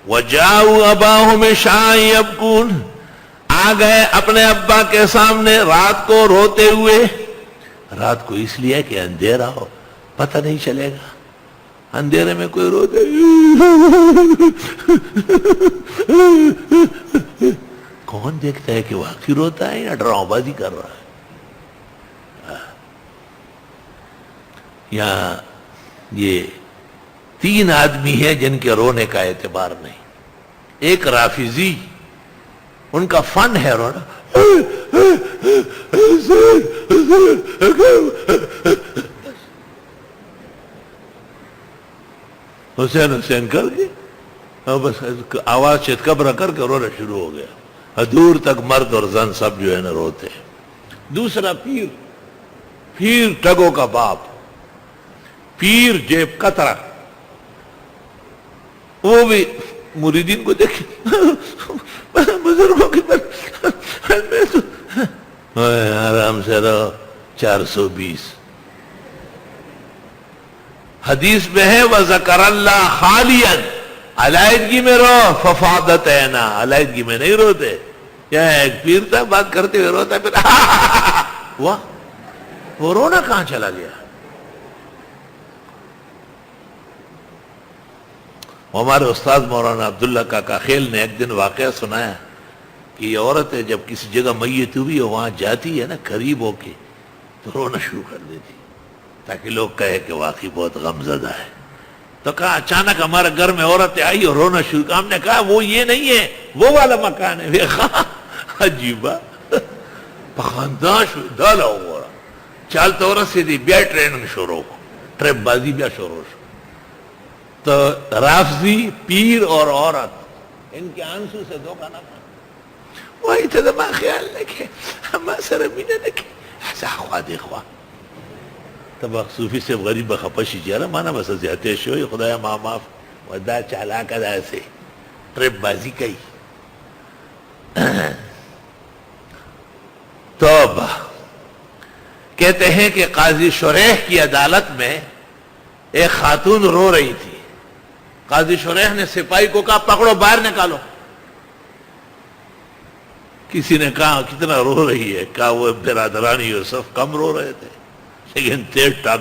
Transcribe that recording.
وَجَاءُوا أَبَاهُمْ عِشَاءً يَبْكُونَ، آ گئے اپنے ابا کے سامنے رات کو روتے ہوئے. رات کو اس لیے کہ اندھیرا ہو، پتہ نہیں چلے گا. اندھیرے میں کوئی روتے کون دیکھتا ہے کہ واقعی روتا ہے یا ڈراؤں بازی کر رہا ہے. یہاں یہ 3 آدمی ہیں جن کے رونے کا اعتبار نہیں. ایک رافضی، ان کا فن ہے رونا. حسین حسین کر کے بس آواز چتکبرا کر کے رونا شروع ہو گیا. دور تک مرد اور زن سب جو ہے نا روتے. دوسرا پیر ٹگوں کا باپ، پیر جیب قطرہ، وہ بھی مریدین کو دیکھیں بزرگوں کی میں تو آرام سے رہو. 420 حدیث میں ہے وَذَكَرَ اللَّهَ خَالِيًا، علیحدگی میں رو. فَفَاضَتْ عَيْنَاهُ، علیحدگی میں نہیں روتے. کیا ایک پیر تھا بات کرتے ہوئے روتا پھر وہ رونا کہاں چلا گیا. ہمارے استاد مولانا عبداللہ کاکا خیل نے ایک دن واقعہ سنایا کہ یہ عورتیں جب کسی جگہ میت ہوئی ہے وہاں جاتی ہے نا قریب ہو کے تو رونا شروع کر دیتی تاکہ لوگ کہے کہ واقعی بہت غمزدہ ہے. تو کہا اچانک ہمارے گھر میں عورتیں آئی اور رونا شروع کیا. ہم نے کہا وہ یہ نہیں ہے، وہ والا مکان ہے. عجیبہ پخاندان شو ڈالا ہوا چالتا عورت سے دی بیا ٹریننگ شروع ٹرپ بازی بیا شروع. تو رافضی، پیر اور عورت، ان کے آنسو سے دھوکہ نہ کھانا. وہی تو دماغ خیال لکھے ہم سر مینہ لکھے ایسا خواہ دیکھوا. تب صوفی سے غریب خپشی جیارا مانا بس زیادہ شوئی خدایا ماں معاف ودا چالاک ادا سے ٹرپ بازی کئی. توبہ. کہتے ہیں کہ قاضی شریح کی عدالت میں ایک خاتون رو رہی تھی. قاضی شریح نے سپاہی کو کہا پکڑو باہر نکالو. کسی نے کہا کتنا رو رہی ہے؟ کہا وہ برادران یوسف کم رو رہے تھے لیکن تیز ٹگ